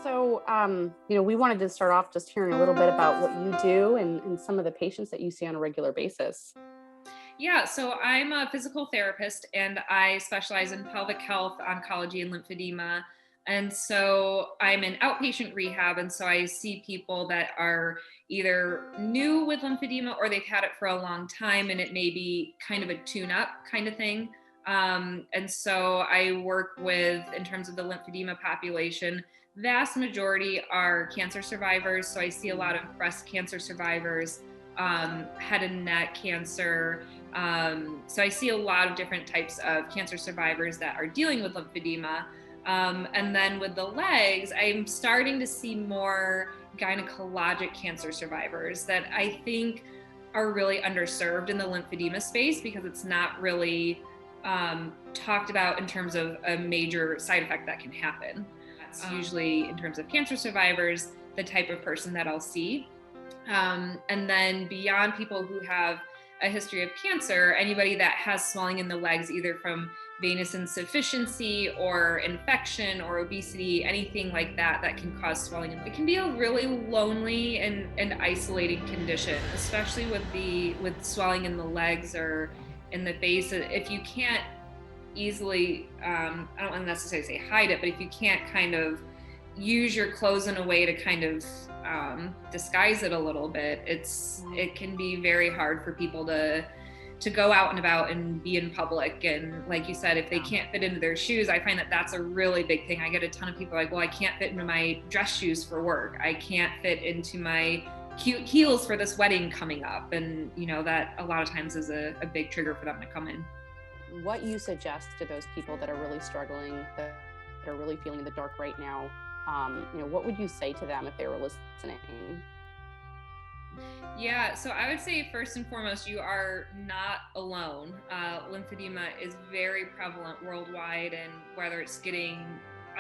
So, we wanted to start off just hearing a little bit about what you do and some of the patients that you see on a regular basis. Yeah, so I'm a physical therapist and I specialize in pelvic health, oncology, and lymphedema. And so I'm in outpatient rehab. And so I see people that are either new with lymphedema or they've had it for a long time and it may be kind of a tune up kind of thing. And so I work with, in terms of the lymphedema population, vast majority are cancer survivors. So I see a lot of breast cancer survivors, head and neck cancer. So I see a lot of different types of cancer survivors that are dealing with lymphedema. And then with the legs, I'm starting to see more gynecologic cancer survivors that I think are really underserved in the lymphedema space because it's not really talked about in terms of a major side effect that can happen. That's usually, in terms of cancer survivors, the type of person that I'll see. And then beyond people who have a history of cancer, anybody that has swelling in the legs, either from venous insufficiency or infection or obesity, anything like that that can cause swelling. It can be a really lonely and isolating condition, especially with swelling in the legs or in the face. If you can't easily, I don't want to necessarily say hide it, but if you can't kind of use your clothes in a way to kind of disguise it a little bit, it can be very hard for people to go out and about and be in public. And like you said, if they can't fit into their shoes, I find that that's a really big thing. I get a ton of people like, well, I can't fit into my dress shoes for work. I can't fit into my cute heels for this wedding coming up. And that a lot of times is a big trigger for them to come in. What you suggest to those people that are really struggling, that are really feeling the dark right now, what would you say to them if they were listening? Yeah, so I would say first and foremost, you are not alone. Lymphedema is very prevalent worldwide, and whether it's getting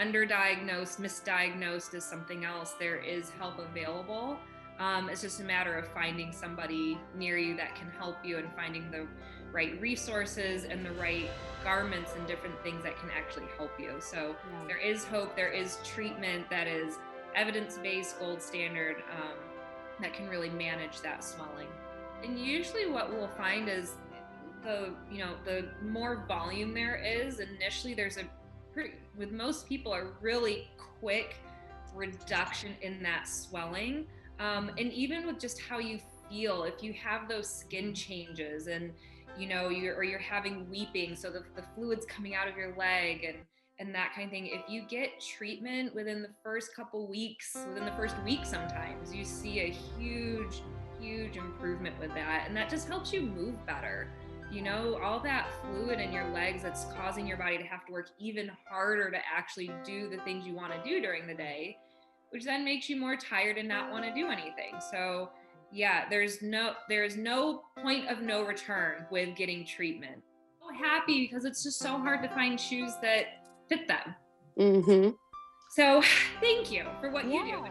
underdiagnosed, misdiagnosed as something else, there is help available. It's just a matter of finding somebody near you that can help you and finding the right resources and the right garments and different things that can actually help you. So there is hope, there is treatment that is evidence-based, gold standard, that can really manage that swelling. And usually what we'll find is the more volume there is, initially there's with most people, a really quick reduction in that swelling. And even with just how you feel, if you have those skin changes and you're having weeping, so the fluid's coming out of your leg and that kind of thing, if you get treatment within the first couple weeks, within the first week sometimes, you see a huge improvement with that. And that just helps you move better. All that fluid in your legs that's causing your body to have to work even harder to actually do the things you want to do during the day, which then makes you more tired and not want to do anything. So yeah, there's no point of no return with getting treatment. I'm so happy because it's just so hard to find shoes that fit them. Mm-hmm. So thank you for what you do.